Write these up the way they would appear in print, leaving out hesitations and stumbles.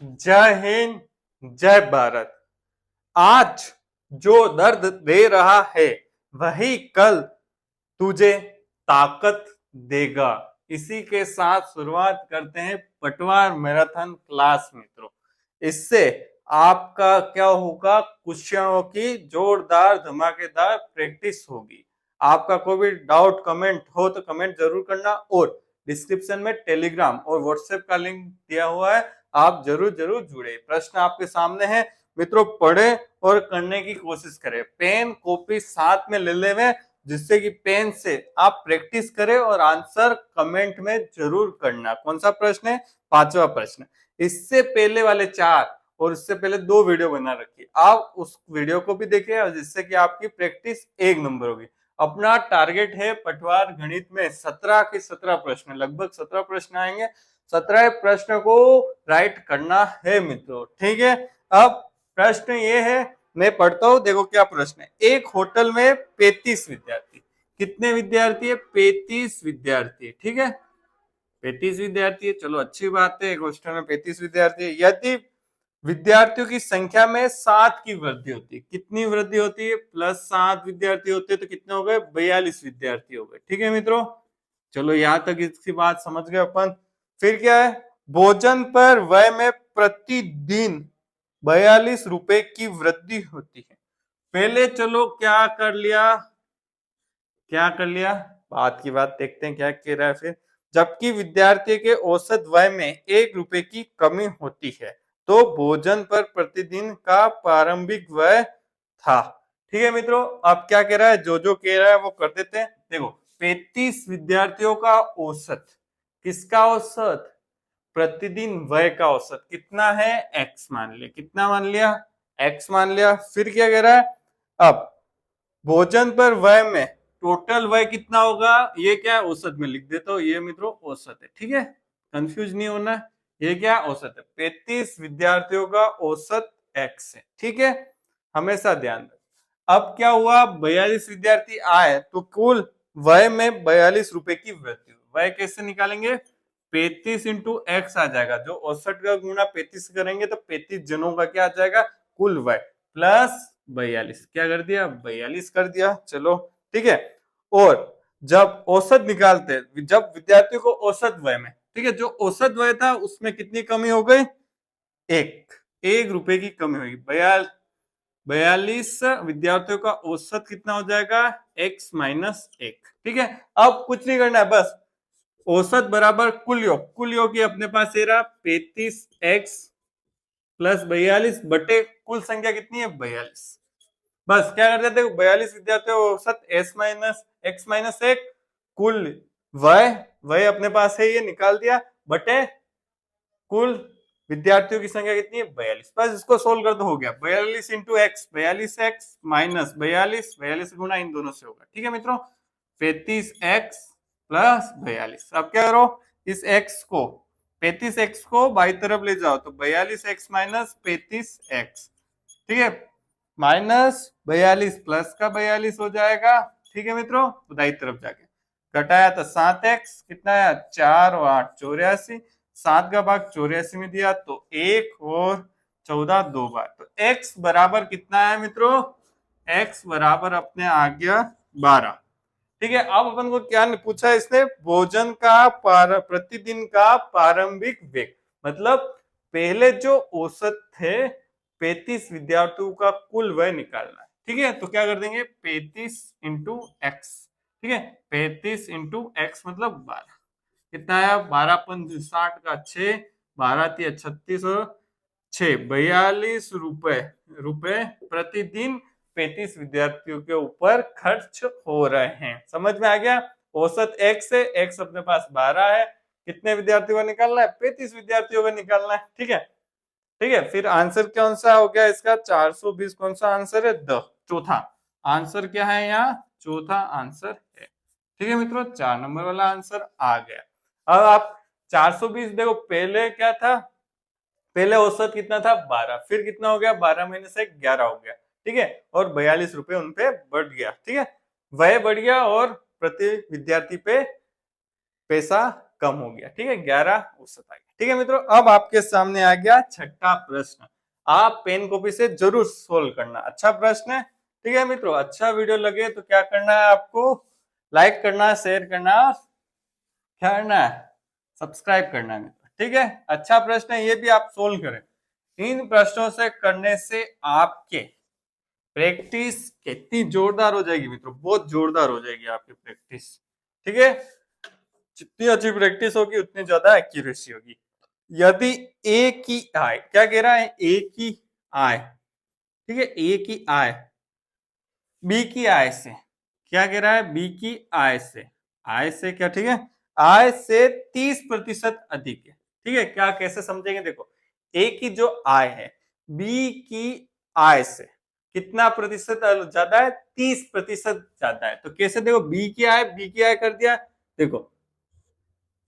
जय हिंद, जय भारत। आज जो दर्द दे रहा है वही कल तुझे ताकत देगा। इसी के साथ शुरुआत करते हैं पटवार मैराथन क्लास मित्रों। इससे आपका क्या होगा, क्वेश्चनों की जोरदार धमाकेदार प्रैक्टिस होगी। आपका कोई भी डाउट कमेंट हो तो कमेंट जरूर करना, और डिस्क्रिप्शन में टेलीग्राम और व्हाट्सएप का लिंक दिया हुआ है, आप जरूर जरूर जुड़े। प्रश्न आपके सामने है मित्रों, पढ़े और करने की कोशिश करें। पेन कॉपी साथ में ले लेवे, जिससे कि पेन से आप प्रैक्टिस करें और आंसर कमेंट में जरूर करना। कौन सा प्रश्न है? पांचवा प्रश्न। इससे पहले वाले 4 और इससे पहले 2 वीडियो बना रखी, आप उस वीडियो को भी देखें, और जिससे कि आपकी प्रैक्टिस 1 नंबर होगी। अपना टारगेट है पटवार गणित में 17 के 17 प्रश्न, लगभग 17 प्रश्न आएंगे। 17 प्रश्न को राइट करना है मित्रों, ठीक है। अब प्रश्न ये है, मैं पढ़ता हूं, देखो क्या प्रश्न है। एक होटल में 35 विद्यार्थी, कितने विद्यार्थी है? 35 विद्यार्थी, ठीक है। 35 विद्यार्थी है, चलो अच्छी बात है। एक हॉस्टल में 35 विद्यार्थी है। यदि विद्यार्थियों की संख्या में 7 की वृद्धि होती है, कितनी वृद्धि होती है? +7 विद्यार्थी होते हैं, तो कितने हो गए? 42 विद्यार्थी हो गए, ठीक है मित्रों। चलो यहां तक इसकी बात समझ गए अपन। फिर क्या है? भोजन पर व्यय में प्रतिदिन 42 रुपए की वृद्धि होती है। पहले चलो क्या कर लिया, बात की बात देखते हैं क्या कह रहा है फिर। जबकि विद्यार्थी के औसत व्यय में 1 रुपए की कमी होती है, तो भोजन पर प्रतिदिन का प्रारंभिक व्यय था। ठीक है मित्रों, अब क्या कह रहा है, जो कह रहा है वो कर देते हैं। देखो 35 विद्यार्थियों का औसत, किसका औसत? प्रतिदिन व्यय का औसत कितना है? x मान लिया। कितना मान लिया? x मान लिया। फिर क्या कह रहा है, अब भोजन पर व्यय में टोटल व्यय कितना होगा? ये क्या है? औसत में लिख देता हूं, ये मित्रों औसत है, ठीक है, कंफ्यूज नहीं होना। ये क्या औसत है? 35 विद्यार्थियों का औसत x है, ठीक है, हमेशा ध्यान रखें। अब क्या हुआ, 42 विद्यार्थी आए तो कुल व्यय में 42 रुपए की वृद्धि। व्यय कैसे निकालेंगे? 35 इंटू एक्स आ जाएगा, जो 68 का गुणा 35 करेंगे तो 35 जनों का क्या आ जाएगा? कुल व्यय प्लस 42। क्या कर दिया? 42 कर दिया। चलो ठीक है। और जब औसत निकालते, जब विद्यार्थियों को औसत व्यय में, ठीक है, जो औसत व्यय था उसमें कितनी कमी हो गई? 1 रुपए की कमी होगी। 42 विद्यार्थियों का औसत कितना हो जाएगा? x माइनस 1, ठीक है। अब कुछ नहीं करना है, बस औसत बराबर कुल योग। कुल योग अपने पास ये रहा, 35x प्लस 42 बटे कुल संख्या कितनी है? 42। बस क्या कर देते, 42 विद्यार्थियों औसत x माइनस 1, कुल वय अपने पास है, ये निकाल दिया, बटे कुल विद्यार्थियों की संख्या कितनी है? 42। बस इसको सोल्व कर दो, हो गया 42 इंटू एक्स, 42x माइनस 42 गुना इन दोनों से होगा, ठीक है मित्रों। 35x plus 42। अब क्या करो, इस x को 35x को बाई तरफ ले जाओ तो 42x माइनस 35x, ठीक है, माइनस 42 प्लस का 42 हो जाएगा, ठीक है मित्रों। तो दाई तरफ जाके घटाया तो 7x, कितना आया? 4 और 8 84, 7 का भाग 84 में दिया तो 1 और 14 2 बार, तो x बराबर कितना है मित्रों? x बराबर अपने आ गया 12, ठीक है। अब अपन को क्या पूछा है इसने? भोजन का प्रतिदिन का प्रारंभिक वेग, मतलब पहले जो औसत थे 35 विद्यार्थियों का कुल व्यय निकालना है, ठीक है। तो क्या कर देंगे, 35 इंटू एक्स, ठीक है, 35 इंटू एक्स मतलब 12, कितना आया? 12 पंच 60 का 6, 12 तिया 36 और 6 42 रुपए प्रतिदिन 35 विद्यार्थियों के ऊपर खर्च हो रहे हैं। समझ में आ गया? औसत x है, x अपने पास 12 है, कितने विद्यार्थियों का निकालना है? 35 विद्यार्थियों का निकालना है, ठीक है, ठीक है। फिर आंसर कौन सा हो गया इसका? 420। कौन सा आंसर है? द चौथा आंसर क्या है यहाँ? चौथा आंसर है, ठीक है मित्रों, 4 नंबर वाला आंसर आ गया। अब आप 420 देखो, पहले क्या था? पहले औसत कितना था? 12, फिर कितना हो गया? 12 महीने से 11 हो गया, ठीक है, और 42 रुपए उनपे बढ़ गया, ठीक है, वह बढ़ गया और प्रति विद्यार्थी पे पैसा कम हो गया, ठीक है, 11 औसत आ गया। ठीक है मित्रों, अब आपके सामने आ गया छठा प्रश्न। आप पेन कॉपी से जरूर सोल्व करना। अच्छा प्रश्न है। ठीक है मित्रों, अच्छा वीडियो लगे तो क्या करना है आपको, लाइक करना, शेयर करना, क्या करना है, सब्सक्राइब करना है मित्रों। ठीक है, अच्छा प्रश्न है, ये भी आप सोल्व करें। इन प्रश्नों से करने से आपके प्रैक्टिस कितनी जोरदार हो जाएगी मित्रों, बहुत जोरदार हो जाएगी आपकी प्रैक्टिस। ठीक है, जितनी अच्छी प्रैक्टिस होगी उतनी ज्यादा एक्यूरेसी होगी। यदि ए की आय, क्या कह रहा है, ए की आय, ठीक है, ए की आय बी की आय से, क्या कह रहा है, बी की आय से क्या, ठीक है, आय से 30% अधिक है। ठीक है, क्या कैसे समझेंगे, देखो, ए की जो आय है बी की आय से कितना प्रतिशत ज्यादा है, 30% ज्यादा है। तो कैसे, देखो, बी की आय कर दिया, देखो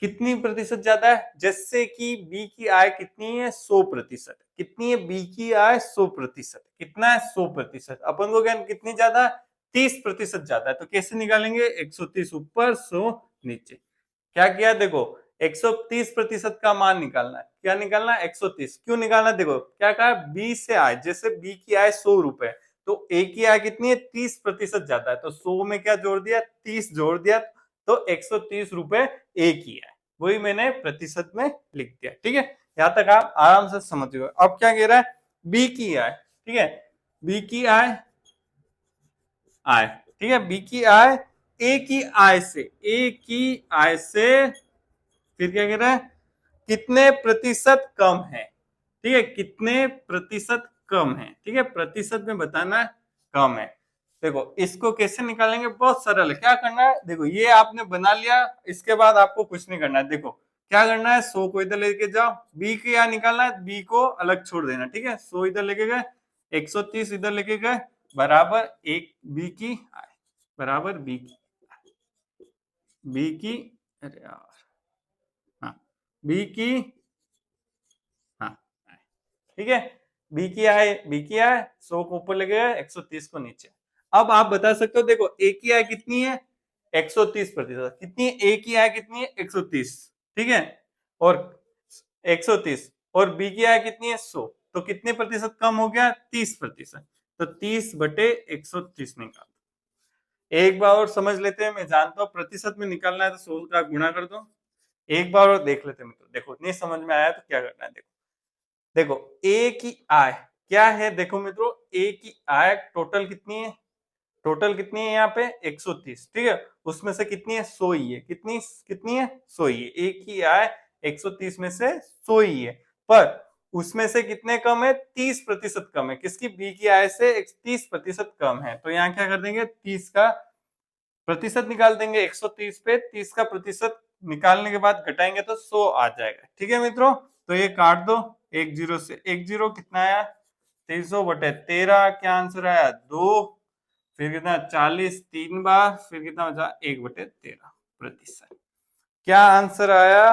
कितनी प्रतिशत ज्यादा है, जैसे कि बी की आय कितनी है, 100%। कितनी है बी की आय, 100%। कितना है, 100%। अपन को क्या कितनी ज्यादा, 30% ज्यादा है। तो कैसे निकालेंगे, 130 ऊपर 100 नीचे। क्या किया, देखो 130% का मान निकालना है। क्या निकालना है, 130। क्यों निकालना है, देखो क्या कहा, बी से आय, जैसे बी की आय 100 रुपए, तो ए की आय कितनी है, 30% ज्यादा है, तो 100 में क्या जोड़ दिया, 30 जोड़ दिया, तो 130 रुपए ए की आय, वही मैंने प्रतिशत में लिख दिया। ठीक है, यहां तक आप आराम से समझ गए। अब क्या कह रहा है, बी की आय, ठीक है, बी की आय, ठीक है, बी की आय ए की आय से, ए की आय से फिर क्या कह रहा है, कितने प्रतिशत कम है। ठीक है, कितने प्रतिशत कम है, ठीक है, प्रतिशत में बताना कम है। देखो इसको कैसे निकालेंगे, बहुत सरल है। क्या करना है, देखो ये आपने बना लिया, इसके बाद आपको कुछ नहीं करना है। देखो क्या करना है, 100 को इधर लेके जाओ, बी के यहाँ निकालना है, बी को अलग छोड़ देना। ठीक है, 100 इधर लेके गए, 130 इधर लेके गए, बराबर एक बी की आय, बराबर बी की, अरे यार, हाँ, बी की, हाँ, ठीक है, बी की आय 100 को ऊपर लगे, 130 को नीचे। अब आप बता सकते हो, देखो ए की आय कितनी है, 130%। कितनी है, ए की आय कितनी है, 130, ठीक है, और 130, और बी की आय कितनी है, 100, तो कितने प्रतिशत कम हो गया, 30%। तो 30/130 निकाल। एक बार और समझ लेते हैं, मैं जानता हूं प्रतिशत में निकालना है तो 100 का गुणा कर दो। एक बार और देख लेते हैं मित्रों, देखो नहीं समझ में आया तो क्या करना है, देखो, देखो ए की आय क्या है, देखो मित्रों, ए की आय टोटल कितनी है, टोटल कितनी है यहाँ पे 130, ठीक है, उसमें से कितनी है, 100 ही है, कितनी कितनी है, 100 ही है। ए की आय 130 में से 100 ही है, पर उसमें से कितने कम है, 30% कम है, किसकी, बी की आय से 30% कम है। तो यहाँ क्या कर देंगे, 30 का प्रतिशत निकाल देंगे, 130 पे 30 का प्रतिशत निकालने के बाद घटाएंगे तो 100 आ जाएगा। ठीक है मित्रों, तो ये काट दो, एक जीरो से एक जीरो, कितना आया, 300/13। क्या आंसर आया, 2, फिर कितना 40 3 बार, फिर कितना बचा, 1/13%। क्या आंसर आया,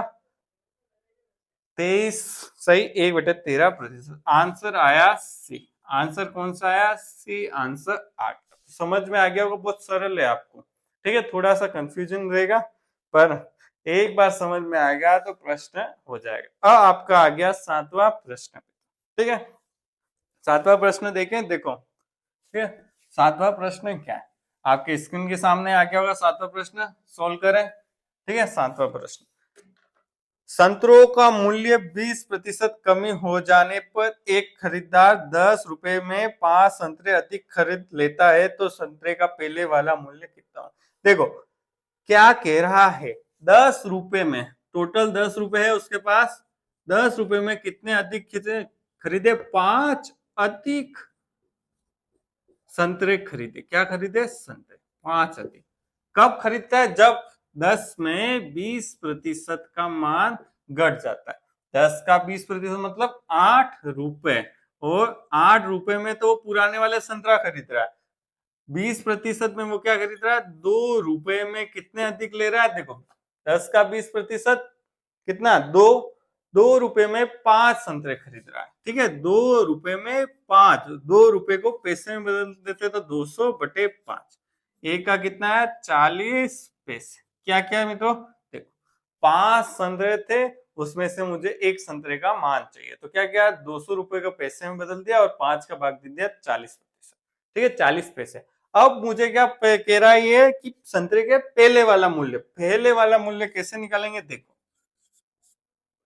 23, सही, 1/13%। आंसर आया सी। आंसर कौन सा आया, सी आंसर 8। समझ में आ गया होगा, बहुत सरल है आपको। ठीक है, थोड़ा सा कंफ्यूजन रहेगा, पर एक बार समझ में आ गया तो प्रश्न हो जाएगा। अब आपका आ गया 7वां प्रश्न। ठीक है, 7वां प्रश्न देखें, देखो, ठीक है, 7वां प्रश्न क्या है, आपके स्क्रीन के सामने आ गया होगा। 7वां प्रश्न सोल्व करें। ठीक है, 7वां प्रश्न, संतरों का मूल्य 20% कमी हो जाने पर एक खरीदार 10 रुपए में 5 संतरे अधिक खरीद लेता है, तो संतरे का पहले वाला मूल्य कितना। देखो क्या कह रहा है, 10 रुपए में, टोटल 10 रुपए है उसके पास, 10 रुपए में कितने अधिक खरीदे, 5 अधिक संतरे खरीदे। क्या खरीदे, संतरे 5 अधिक। कब खरीदता है, जब 10 में 20% का मान घट जाता है। 10 का 20% मतलब 8 रुपए, और 8 रुपए में तो वो पुराने वाले संतरा खरीद रहा है, 20% में वो क्या खरीद रहा है, 2 रुपए में कितने अधिक ले रहा है, देखो 10 का 20% कितना, 2, 2 रुपए में 5 संतरे खरीद रहा है। ठीक है, 2 रुपए में 5, 2 रुपए को पैसे में बदल देते तो 200/5, एक का कितना है, 40 पैसे। क्या क्या है मित्रों, देखो 5 संतरे थे, उसमें से मुझे एक संतरे का मान चाहिए। तो क्या किया, 200 रुपए को पैसे में बदल दिया और 5 का भाग दे दिया 40%। ठीक है, 40 पैसे। अब मुझे क्या कह रहा है ये कि संतरे के पहले वाला मूल्य, पहले वाला मूल्य कैसे निकालेंगे, देखो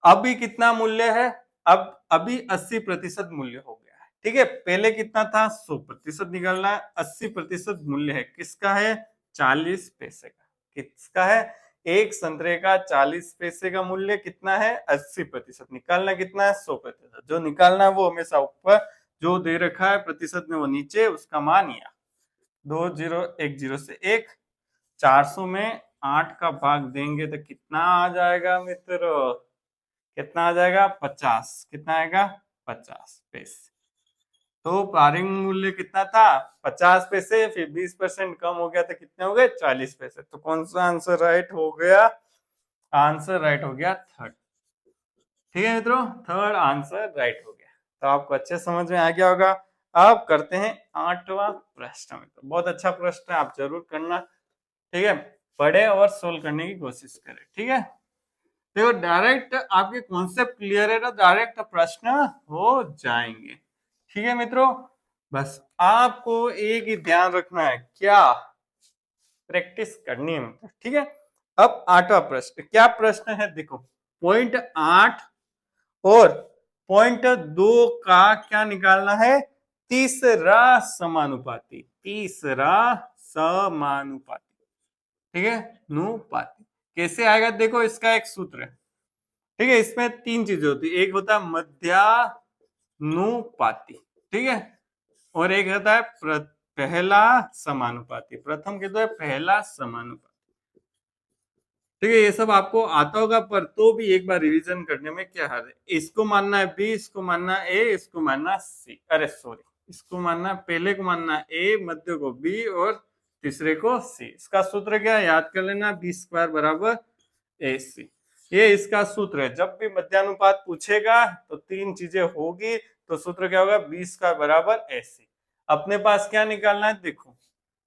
अभी कितना मूल्य है, अब अभी 80% मूल्य हो गया है। ठीक है, पहले कितना था, 100% निकालना है। 80% मूल्य है किसका, है 40 पैसे का। किसका है, एक संतरे का 40 पैसे का मूल्य कितना है, 80%। निकालना कितना है, 100%। जो निकालना है वो हमेशा ऊपर, जो दे रखा है प्रतिशत में वो नीचे, उसका मान या 2010 से 1, 400 में 8 का भाग देंगे तो कितना आ जाएगा मित्रों, कितना आ जाएगा, 50। कितना आएगा, 50 पैसे। तो प्रारंभिक मूल्य कितना था, 50 पैसे, फिर 20% कम हो गया तो कितने हो गए, 40 पैसे। तो कौन सा आंसर राइट हो गया, आंसर राइट हो गया थर्ड। ठीक है मित्रों, थर्ड आंसर राइट हो गया। तो आपको अच्छे समझ में आ गया होगा। अब करते हैं 8वां प्रश्न। मित्रों बहुत अच्छा प्रश्न है, आप जरूर करना। ठीक है, पढ़े और सोल्व करने की कोशिश करें। ठीक है, देखो डायरेक्ट आपके कॉन्सेप्ट क्लियर है तो डायरेक्ट प्रश्न हो जाएंगे। ठीक है मित्रों, बस आपको एक ही ध्यान रखना है, क्या प्रैक्टिस करनी है मित्रों। ठीक है, अब 8वां प्रश्न, क्या प्रश्न है देखो, पॉइंट 8 और पॉइंट 2 का क्या निकालना है, तीसरा समानुपाती, तीसरा समानुपाती। ठीक है, नुपाती कैसे आएगा, देखो इसका एक सूत्र है। ठीक है, इसमें 3 चीजें होती है, एक होता है मध्यानुपाती, ठीक है, और एक होता है पहला समानुपाती। प्रथम के तो है पहला समानुपाती। ठीक है, ये सब आपको आता होगा, पर तो भी एक बार रिवीजन करने में क्या हर्ज है। इसको मानना है बी, इसको मानना है ए, इसको मानना सी, अरे सॉरी, इसको मानना पहले को मानना ए, मध्य को बी और तीसरे को सी। इसका सूत्र क्या है, याद कर लेना, बी स्क्वायर बराबर ए सी। ये इसका सूत्र है। जब भी मध्यानुपात पूछेगा तो 3 चीजें होगी, तो सूत्र क्या होगा, बी स्क्वायर बराबर ए सी। अपने पास क्या निकालना है, देखो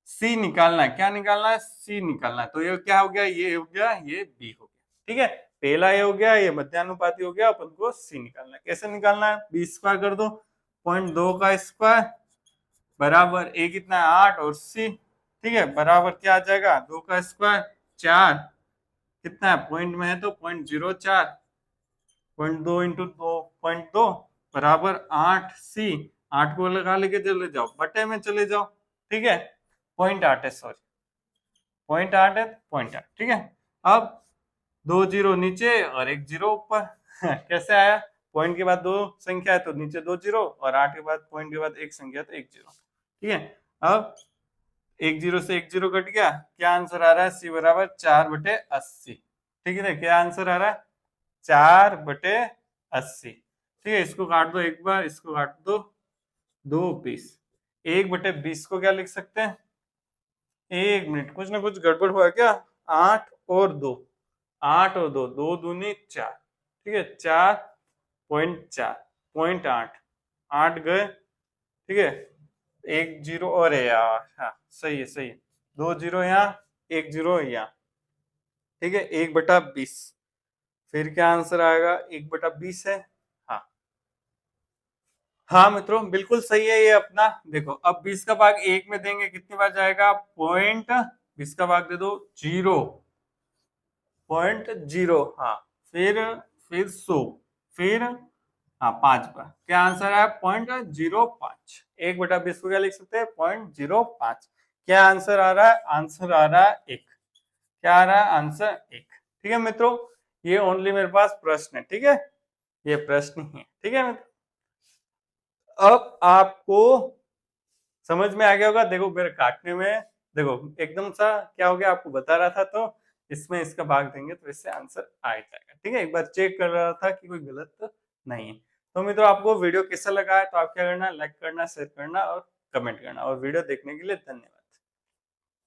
सी निकालना है। क्या निकालना है, सी निकालना है। तो ये क्या हो गया, ये हो गया, ये बी हो गया। ठीक है, पहला ये हो गया, ये मध्यानुपाती हो गया, अपन को सी निकालना है। कैसे निकालना है, बी स्क्वायर कर दो, 0.2 का स्क्वायर बराबर ए कितना है 8 और सी। ठीक है, बराबर क्या आ जाएगा, 2 का स्क्वायर 4, कितना है पॉइंट में है तो 0.04, 0.2 इंटू 2.2 बराबर 8 सी। 8 को लगा लेके चले जाओ, बटे में चले जाओ। ठीक है, 0.8 है, सॉरी 0.8 है, 0.8। ठीक है, अब 2 जीरो नीचे और 1 जीरो ऊपर कैसे आया, पॉइंट के बाद 2 संख्या है तो नीचे 2 जीरो, और 8 के बाद पॉइंट के बाद 1 संख्या तो 1 जीरो। ठीक है, अब 1 जीरो से 1 जीरो कट गया, क्या आंसर आ रहा है, सी बराबर 4/80। ठीक है, क्या आंसर आ रहा है, 4/80। ठीक है, इसको काट दो एक बार, इसको काट दो 2 पीस। 1/20 को क्या लिख सकते हैं, 1 मिनट, कुछ ना कुछ गड़बड़ हुआ क्या, 8 और 2, 8 और 2, 2 दूनी 4। ठीक है, 4.4, 0.8, 8 गए। ठीक है, 1 जीरो और है यार, हाँ सही है, सही है, 2 जीरो यहाँ, 1 जीरो यहाँ। ठीक है, 1/20, फिर क्या आंसर आएगा, 1/20 है। हाँ हाँ मित्रों, बिल्कुल सही है ये अपना। देखो अब 20 का भाग 1 में देंगे कितनी बार जाएगा, 20 का भाग दे दो 0.0, हाँ फिर 100, फिर हाँ 5 बार, क्या आंसर है 0.05। 1/20 को क्या लिख सकते हैं, 0.05। क्या आंसर आ रहा है, आंसर आ रहा है 1। क्या आ रहा है, आंसर 1। ठीक है मित्रों, ये ओनली मेरे पास प्रश्न है। ठीक है, ये प्रश्न ही है। ठीक है मित्रों, अब आपको समझ में आ गया होगा। देखो मेरे काटने में देखो एकदम सा क्या हो गया, आपको बता रहा था तो इसमें इसका भाग देंगे तो इससे आंसर आ जाएगा। ठीक है, एक बार चेक कर रहा था कि कोई गलत तो नहीं है। तो मित्रों आपको वीडियो कैसा लगा है, तो आप क्या करना, लाइक करना, शेयर करना और कमेंट करना। और वीडियो देखने के लिए धन्यवाद।